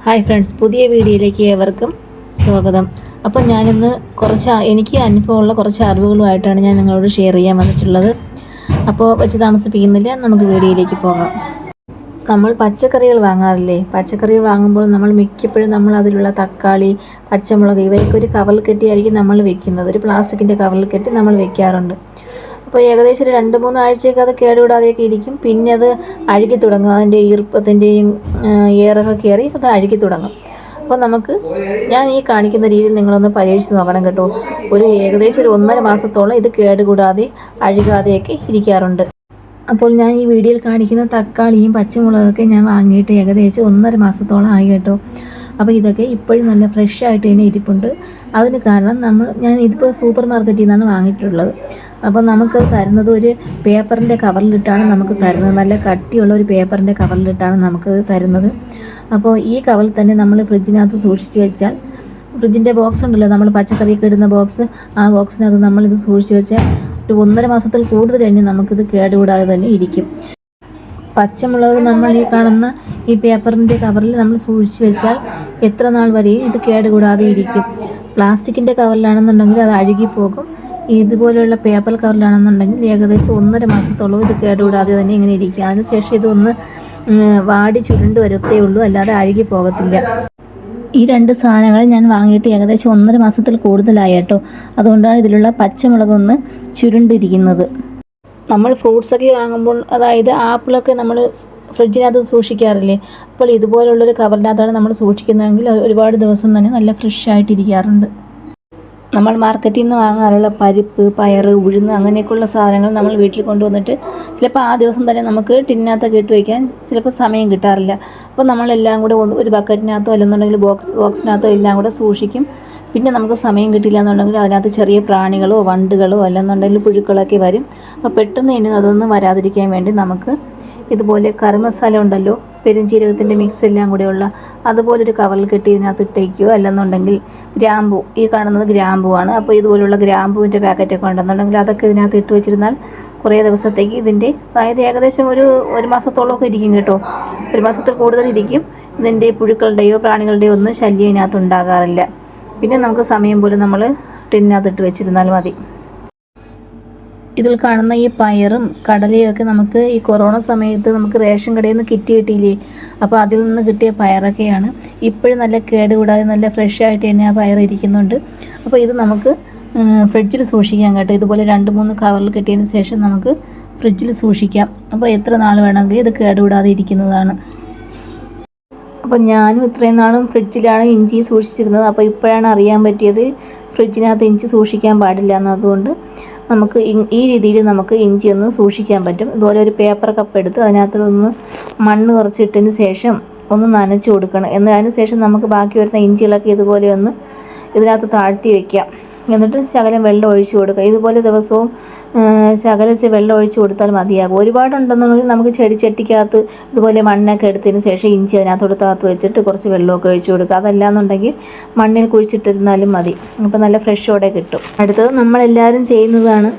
Hi friends, പുതിയ വീഡിയോയിലേക്ക് ഏവർക്കും സ്വാഗതം. അപ്പോൾ ഞാനിന്ന് എനിക്ക് അനുഭവമുള്ള കുറച്ച് അറിവുകളുമായിട്ടാണ് ഞാൻ നിങ്ങളോട് ഷെയർ ചെയ്യാൻ വന്നിട്ടുള്ളത്. അപ്പോൾ വെച്ച് താമസിപ്പിക്കുന്നില്ല, നമുക്ക് വീഡിയോയിലേക്ക് പോകാം. നമ്മൾ പച്ചക്കറികൾ വാങ്ങാറില്ലേ? പച്ചക്കറികൾ വാങ്ങുമ്പോൾ നമ്മൾ മിക്കപ്പോഴും അതിലുള്ള തക്കാളി, പച്ചമുളക് ഇവയൊക്കെ ഒരു കവറിൽ കെട്ടിയായിരിക്കും നമ്മൾ വെക്കുന്നത്. ഒരു പ്ലാസ്റ്റിക്കിൻ്റെ കവറിൽ കെട്ടി നമ്മൾ വെക്കാറുണ്ട്. അപ്പോൾ ഏകദേശം ഒരു 2-3 ആഴ്ചയൊക്കെ അത് കേടുകൂടാതെയൊക്കെ ഇരിക്കും. പിന്നെ അത് അഴുകി തുടങ്ങും. അതിൻ്റെ ഈർപ്പത്തിൻ്റെയും ഏറൊക്കെ കയറി അത് അഴുകി തുടങ്ങും. അപ്പോൾ ഞാൻ ഈ കാണിക്കുന്ന രീതിയിൽ നിങ്ങളൊന്ന് പരീക്ഷിച്ച് നോക്കണം കേട്ടോ. ഏകദേശം ഒരു 1.5 മാസത്തോളം ഇത് കേടുകൂടാതെ അഴുകാതെയൊക്കെ ഇരിക്കാറുണ്ട്. അപ്പോൾ ഞാൻ ഈ വീഡിയോയിൽ കാണിക്കുന്ന തക്കാളിയും പച്ചമുളകൊക്കെ ഞാൻ വാങ്ങിയിട്ട് ഏകദേശം 1.5 മാസത്തോളം ആയി കേട്ടോ. അപ്പോൾ ഇതൊക്കെ ഇപ്പോഴും നല്ല ഫ്രഷ് ആയിട്ട് തന്നെ ഇരിപ്പുണ്ട്. അതിന് കാരണം ഞാൻ ഇതിപ്പോൾ സൂപ്പർ മാർക്കറ്റിൽ നിന്നാണ് വാങ്ങിയിട്ടുള്ളത്. അപ്പോൾ നമുക്ക് തരുന്നത് ഒരു പേപ്പറിൻ്റെ കവറിലിട്ടാണ് നമുക്ക് തരുന്നത്. നല്ല കട്ടിയുള്ള ഒരു പേപ്പറിൻ്റെ കവറിലിട്ടാണ് നമുക്ക് തരുന്നത്. അപ്പോൾ ഈ കവറിൽ തന്നെ നമ്മൾ ഫ്രിഡ്ജിനകത്ത് സൂക്ഷിച്ച് വെച്ചാൽ, ഫ്രിഡ്ജിൻ്റെ ബോക്സ് ഉണ്ടല്ലോ, നമ്മൾ പച്ചക്കറിയൊക്കെ ഇടുന്ന ബോക്സ്, ആ ബോക്സിനകത്ത് നമ്മളിത് സൂക്ഷിച്ച് വെച്ചാൽ ഒരു 1.5 മാസത്തിൽ കൂടുതൽ തന്നെ നമുക്കിത് കേടുകൂടാതെ തന്നെ ഇരിക്കും. പച്ചമുളക് നമ്മൾ ഈ കാണുന്ന ഈ പേപ്പറിൻ്റെ കവറിൽ നമ്മൾ സൂക്ഷിച്ച് വെച്ചാൽ എത്ര നാൾ വരെയും ഇത് കേടുകൂടാതെ ഇരിക്കും. പ്ലാസ്റ്റിക്കിൻ്റെ കവറിലാണെന്നുണ്ടെങ്കിൽ അത് അഴുകിപ്പോകും. ഇതുപോലെയുള്ള പേപ്പർ കവറിലാണെന്നുണ്ടെങ്കിൽ ഏകദേശം 1.5 മാസത്തോളം ഇത് കേടുകൂടാതെ തന്നെ ഇങ്ങനെ ഇരിക്കും. അതിനുശേഷം ഇതൊന്ന് വാടി ചുരുണ്ട് വരത്തേ ഉള്ളൂ, അല്ലാതെ അഴുകി പോകത്തില്ല. ഈ 2 സാധനങ്ങൾ ഞാൻ വാങ്ങിയിട്ട് ഏകദേശം 1.5 മാസത്തിൽ കൂടുതലായി കേട്ടോ. അതുകൊണ്ടാണ് ഇതിലുള്ള പച്ചമുളകൊന്ന് ചുരുണ്ടിരിക്കുന്നത്. നമ്മൾ ഫ്രൂട്ട്സൊക്കെ വാങ്ങുമ്പോൾ, അതായത് ആപ്പിളൊക്കെ നമ്മൾ ഫ്രിഡ്ജിനകത്ത് സൂക്ഷിക്കാറില്ലേ? അപ്പോൾ ഇതുപോലുള്ളൊരു കവറിനകത്താണ് നമ്മൾ സൂക്ഷിക്കുന്നതെങ്കിൽ ഒരുപാട് ദിവസം തന്നെ നല്ല ഫ്രഷ് ആയിട്ടിരിക്കാറുണ്ട്. നമ്മൾ മാർക്കറ്റിൽ നിന്ന് വാങ്ങാറുള്ള പരിപ്പ്, പയർ, ഉഴുന്ന് അങ്ങനെയൊക്കെയുള്ള സാധനങ്ങൾ നമ്മൾ വീട്ടിൽ കൊണ്ടുവന്നിട്ട് ചിലപ്പോൾ ആ ദിവസം തന്നെ നമുക്ക് ടിന്നിനകത്തൊക്കെ ഇട്ട് വയ്ക്കാൻ ചിലപ്പോൾ സമയം കിട്ടാറില്ല. അപ്പോൾ നമ്മളെല്ലാം കൂടെ ഒരു ബക്കറ്റിനകത്തോ അല്ലെന്നുണ്ടെങ്കിൽ ബോക്സിനകത്തോ എല്ലാം കൂടെ സൂക്ഷിക്കും. പിന്നെ നമുക്ക് സമയം കിട്ടില്ല എന്നുണ്ടെങ്കിൽ അതിനകത്ത് ചെറിയ പ്രാണികളോ വണ്ടുകളോ അല്ലെന്നുണ്ടെങ്കിൽ പുഴുക്കളൊക്കെ വരും. അപ്പോൾ പെട്ടെന്ന് ഇനി അതൊന്നും വരാതിരിക്കാൻ വേണ്ടി നമുക്ക് ഇതുപോലെ കറി മസാല ഉണ്ടല്ലോ, പെരുംജീരകത്തിൻ്റെ മിക്സ് എല്ലാം കൂടെയുള്ള അതുപോലൊരു കവറിൽ കെട്ടി ഇതിനകത്ത് ഇട്ടേക്കുകയോ, അല്ലെന്നുണ്ടെങ്കിൽ ഗ്രാമ്പൂ, ഈ കാണുന്നത് ഗ്രാമ്പൂവാണ്. അപ്പോൾ ഇതുപോലുള്ള ഗ്രാമ്പൂവിൻ്റെ പാക്കറ്റൊക്കെ ഉണ്ടെന്നുണ്ടെങ്കിൽ അതൊക്കെ ഇതിനകത്ത് ഇട്ട് വെച്ചിരുന്നാൽ കുറേ ദിവസത്തേക്ക് അതായത് ഏകദേശം ഒരു മാസത്തോളമൊക്കെ ഇരിക്കും കേട്ടോ. 1 മാസത്തിൽ കൂടുതൽ ഇരിക്കും. ഇതിൻ്റെ പുഴുക്കളുടെയോ പ്രാണികളുടെയോ ഒന്നും ശല്യം ഇതിനകത്ത് ഉണ്ടാകാറില്ല. പിന്നെ നമുക്ക് സമയം പോലെ നമ്മൾ ടിന്നിനകത്ത് ഇട്ട് വെച്ചിരുന്നാൽ മതി. ഇതിൽ കാണുന്ന ഈ പയറും കടലയും ഒക്കെ നമുക്ക് ഈ കൊറോണ സമയത്ത് നമുക്ക് റേഷൻ കടയിൽ നിന്ന് കിറ്റ് കിട്ടിയില്ലേ? അപ്പോൾ അതിൽ നിന്ന് കിട്ടിയ പയറൊക്കെയാണ്. ഇപ്പോഴും നല്ല കേടുകൂടാതെ നല്ല ഫ്രഷ് ആയിട്ട് തന്നെ ആ പയർ ഇരിക്കുന്നുണ്ട്. അപ്പോൾ ഇത് നമുക്ക് ഫ്രിഡ്ജിൽ സൂക്ഷിക്കാം കേട്ടോ. ഇതുപോലെ 2-3 കവറിൽ കെട്ടിയതിന് ശേഷം നമുക്ക് ഫ്രിഡ്ജിൽ സൂക്ഷിക്കാം. അപ്പോൾ എത്ര നാൾ വേണമെങ്കിലും ഇത് കേടുകൂടാതെ ഇരിക്കുന്നതാണ്. അപ്പോൾ ഞാനും ഇത്രയും നാളും ഫ്രിഡ്ജിലാണ് ഇഞ്ചി സൂക്ഷിച്ചിരുന്നത്. അപ്പോൾ ഇപ്പോഴാണ് അറിയാൻ പറ്റിയത് ഫ്രിഡ്ജിനകത്ത് ഇഞ്ചി സൂക്ഷിക്കാൻ പാടില്ല എന്നതുകൊണ്ട് നമുക്ക് ഈ രീതിയിൽ നമുക്ക് ഇഞ്ചി ഒന്ന് സൂക്ഷിക്കാൻ പറ്റും. ഇതുപോലെ ഒരു പേപ്പർ കപ്പ് എടുത്ത് അതിനകത്തൊന്ന് മണ്ണ് കുറച്ചിട്ടതിന് ശേഷം ഒന്ന് നനച്ച് കൊടുക്കണം. എന്നതിന് ശേഷം നമുക്ക് ബാക്കി വരുന്ന ഇഞ്ചികളൊക്കെ ഇതുപോലെ ഒന്ന് ഇതിനകത്ത് താഴ്ത്തി വയ്ക്കാം. എന്നിട്ട് ശകലം വെള്ളം ഒഴിച്ച് കൊടുക്കുക. ഇതുപോലെ ദിവസവും ശകലിച്ച് വെള്ളം ഒഴിച്ച് കൊടുത്താൽ മതിയാകും. ഒരുപാടുണ്ടെന്നുണ്ടെങ്കിൽ നമുക്ക് ചെടിച്ചട്ടിക്കകത്ത് ഇതുപോലെ മണ്ണൊക്കെ എടുത്തതിന് ശേഷം ഇഞ്ചി അതിനകത്തോട് താത്ത് വെച്ചിട്ട് കുറച്ച് വെള്ളമൊക്കെ ഒഴിച്ച് കൊടുക്കുക. അതല്ലാന്നുണ്ടെങ്കിൽ മണ്ണിൽ കുഴിച്ചിട്ടിരുന്നാലും മതി. അപ്പോൾ നല്ല ഫ്രഷോടെ കിട്ടും. അടുത്തത് നമ്മളെല്ലാവരും ചെയ്യുന്നതാണ്,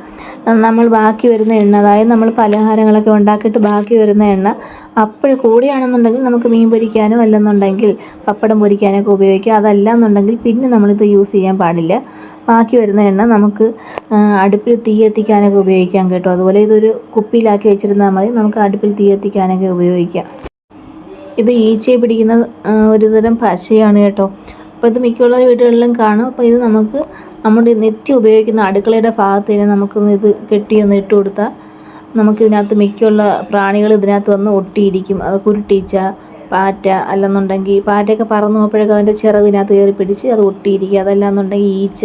നമ്മൾ ബാക്കി വരുന്ന എണ്ണ, അതായത് നമ്മൾ പലഹാരങ്ങളൊക്കെ ഉണ്ടാക്കിയിട്ട് ബാക്കി വരുന്ന എണ്ണ അപ്പോൾ കൂടിയാണെന്നുണ്ടെങ്കിൽ നമുക്ക് മീൻ പൊരിക്കാനോ അല്ലെന്നുണ്ടെങ്കിൽ പപ്പടം പൊരിക്കാനൊക്കെ ഉപയോഗിക്കാം. അതല്ലാന്നുണ്ടെങ്കിൽ പിന്നെ നമ്മളിത് യൂസ് ചെയ്യാൻ പാടില്ല. ബാക്കി വരുന്ന എണ്ണ നമുക്ക് അടുപ്പിൽ തീ എത്തിക്കാനൊക്കെ ഉപയോഗിക്കാം കേട്ടോ. അതുപോലെ ഇതൊരു കുപ്പിയിലാക്കി വെച്ചിരുന്നാൽ മതി, നമുക്ക് അടുപ്പിൽ തീ എത്തിക്കാനൊക്കെ ഉപയോഗിക്കാം. ഇത് ഈച്ചയെ പിടിക്കുന്ന ഒരുതരം പശയാണ് കേട്ടോ. അപ്പോൾ ഇത് മിക്കുള്ള വീടുകളിലും കാണും. അപ്പോൾ ഇത് നമ്മുടെ നിത്യം ഉപയോഗിക്കുന്ന അടുക്കളയുടെ ഭാഗത്ത് തന്നെ നമുക്കൊന്ന് ഇത് കെട്ടിയൊന്ന് ഇട്ട് കൊടുത്താൽ നമുക്കിതിനകത്ത് മിക്കുള്ള പ്രാണികൾ ഇതിനകത്ത് വന്ന് ഒട്ടിയിരിക്കും. അത് കുരുട്ടീച്ച, പാറ്റ, അല്ലെന്നുണ്ടെങ്കിൽ പാറ്റയൊക്കെ പറന്ന് പോകുമ്പോഴൊക്കെ അതിൻ്റെ ചിറകിനകത്ത് കയറി പിടിച്ച് അത് ഒട്ടിയിരിക്കുക. അതല്ലാന്നുണ്ടെങ്കിൽ ഈച്ച,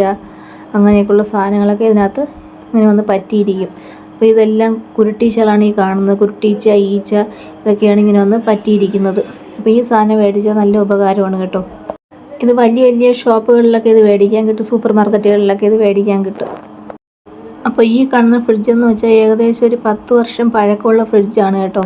അങ്ങനെയൊക്കെയുള്ള സാധനങ്ങളൊക്കെ ഇതിനകത്ത് ഇങ്ങനെ വന്ന് പറ്റിയിരിക്കും. അപ്പോൾ ഇതെല്ലാം കുരുട്ടീച്ചകളാണ് ഈ കാണുന്നത്. കുരുട്ടീച്ച, ഈച്ച ഇതൊക്കെയാണ് ഇങ്ങനെ വന്ന് പറ്റിയിരിക്കുന്നത്. അപ്പോൾ ഈ സാധനം മേടിച്ചാൽ നല്ല ഉപകാരമാണ് കേട്ടോ. ഇത് വലിയ വലിയ ഷോപ്പുകളിലൊക്കെ ഇത് മേടിക്കാൻ കിട്ടും, സൂപ്പർ മാർക്കറ്റുകളിലൊക്കെ ഇത് മേടിക്കാൻ കിട്ടും. അപ്പോൾ ഈ കാണുന്ന ഫ്രിഡ്ജെന്ന് വെച്ചാൽ ഏകദേശം ഒരു 10 വർഷം പഴക്കമുള്ള ഫ്രിഡ്ജാണ് കേട്ടോ.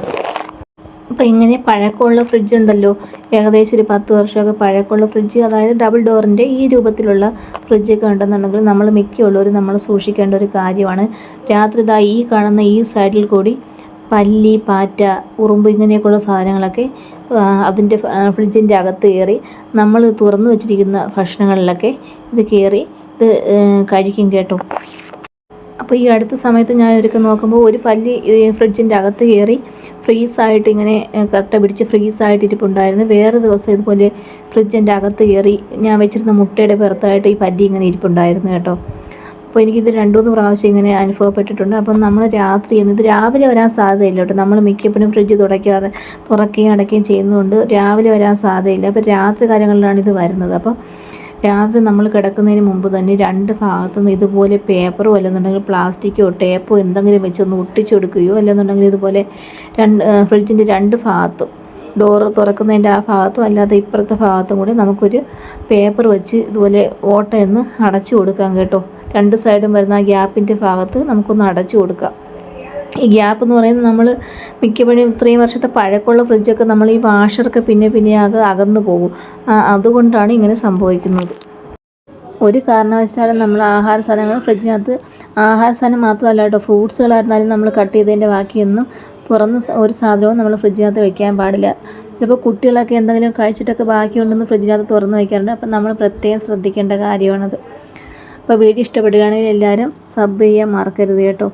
അപ്പോൾ ഇങ്ങനെ പഴക്കമുള്ള ഫ്രിഡ്ജ് ഉണ്ടല്ലോ, ഏകദേശം ഒരു 10 വർഷമൊക്കെ പഴക്കമുള്ള ഫ്രിഡ്ജ്, അതായത് ഡബിൾ ഡോറിൻ്റെ ഈ രൂപത്തിലുള്ള ഫ്രിഡ്ജൊക്കെ ഉണ്ടെന്നുണ്ടെങ്കിൽ നമ്മൾ മിക്കുള്ളവരും നമ്മൾ സൂക്ഷിക്കേണ്ട ഒരു കാര്യമാണ്. രാത്രി ഈ കാണുന്ന ഈ സൈഡിൽ കൂടി പല്ലി, പാറ്റ, ഉറുമ്പ് ഇങ്ങനെയൊക്കെയുള്ള സാധനങ്ങളൊക്കെ അതിൻ്റെ ഫ്രിഡ്ജിൻ്റെ അകത്ത് കയറി നമ്മൾ തുറന്നു വെച്ചിരിക്കുന്ന ഭക്ഷണങ്ങളിലൊക്കെ ഇത് കയറി ഇത് കഴിക്കും കേട്ടോ. അപ്പോൾ ഈ അടുത്ത സമയത്ത് ഞാൻ ഒരിക്കൽ നോക്കുമ്പോൾ ഒരു പല്ലി ഫ്രിഡ്ജിൻ്റെ അകത്ത് കയറി ഫ്രീസായിട്ട് ഇങ്ങനെ കട്ട പിടിച്ച് ഫ്രീസായിട്ട് ഇരിപ്പുണ്ടായിരുന്നു. വേറെ ദിവസം ഇതുപോലെ ഫ്രിഡ്ജിൻ്റെ അകത്ത് കയറി ഞാൻ വെച്ചിരുന്ന മുട്ടയുടെ പുറത്തായിട്ട് ഈ പല്ലി ഇങ്ങനെ ഇരിപ്പുണ്ടായിരുന്നു കേട്ടോ. അപ്പോൾ എനിക്കിത് 2-3 പ്രാവശ്യം ഇങ്ങനെ അനുഭവപ്പെട്ടിട്ടുണ്ട്. അപ്പം നമ്മൾ രാത്രി ഇത് രാവിലെ വരാൻ സാധ്യതയില്ല കേട്ടോ. നമ്മൾ മിക്കപ്പോഴും ഫ്രിഡ്ജ് തുറക്കുകയും അടയ്ക്കുകയും ചെയ്യുന്നതുകൊണ്ട് രാവിലെ വരാൻ സാധ്യതയില്ല. അപ്പോൾ രാത്രി കാലങ്ങളിലാണ് ഇത് വരുന്നത്. അപ്പം രാത്രി നമ്മൾ കിടക്കുന്നതിന് മുമ്പ് തന്നെ 2 ഭാഗത്തും ഇതുപോലെ പേപ്പറോ അല്ലെന്നുണ്ടെങ്കിൽ പ്ലാസ്റ്റിക്കോ ടേപ്പോ എന്തെങ്കിലും വെച്ചൊന്ന് ഒട്ടിച്ചു കൊടുക്കുകയോ അല്ലെന്നുണ്ടെങ്കിൽ ഇതുപോലെ ഫ്രിഡ്ജിൻ്റെ 2 ഭാഗത്തും ഡോറ് തുറക്കുന്നതിൻ്റെ ആ ഭാഗത്തും അല്ലാതെ ഇപ്പുറത്തെ ഭാഗത്തും കൂടി നമുക്കൊരു പേപ്പർ വെച്ച് ഇതുപോലെ ഓട്ടയൊന്ന് അടച്ചു കൊടുക്കാം കേട്ടോ. 2 സൈഡും വരുന്ന ആ ഗ്യാപ്പിൻ്റെ ഭാഗത്ത് നമുക്കൊന്ന് അടച്ചു കൊടുക്കാം. ഈ ഗ്യാപ്പ് എന്ന് പറയുന്നത് നമ്മൾ മിക്കപ്പോഴും ഇത്രയും വർഷത്തെ പഴക്കമുള്ള ഫ്രിഡ്ജൊക്കെ നമ്മൾ ഈ വാഷറൊക്കെ പിന്നെ അകന്നു പോകും. അതുകൊണ്ടാണ് ഇങ്ങനെ സംഭവിക്കുന്നത്. ഒരു കാരണവശാലും നമ്മൾ ആഹാര സാധനങ്ങൾ ഫ്രിഡ്ജിനകത്ത് ആഹാര സാധനം മാത്രമല്ല കേട്ടോ, ഫ്രൂട്ട്സുകളായിരുന്നാലും നമ്മൾ കട്ട് ചെയ്തതിൻ്റെ ബാക്കിയൊന്നും തുറന്ന് ഒരു സാധനവും നമ്മൾ ഫ്രിഡ്ജിനകത്ത് വെക്കാൻ പാടില്ല. ചിലപ്പോൾ കുട്ടികളൊക്കെ എന്തെങ്കിലും കഴിച്ചിട്ടൊക്കെ ബാക്കിയുണ്ടെന്ന് ഫ്രിഡ്ജിനകത്ത് തുറന്ന് വയ്ക്കാറുണ്ട്. അപ്പം നമ്മൾ പ്രത്യേകം ശ്രദ്ധിക്കേണ്ട കാര്യമാണത്. അപ്പോൾ വീഡിയോ ഇഷ്ടപ്പെടുകയാണെങ്കിൽ എല്ലാവരും സബ് ചെയ്യാൻ മറക്കരുത് കേട്ടോ.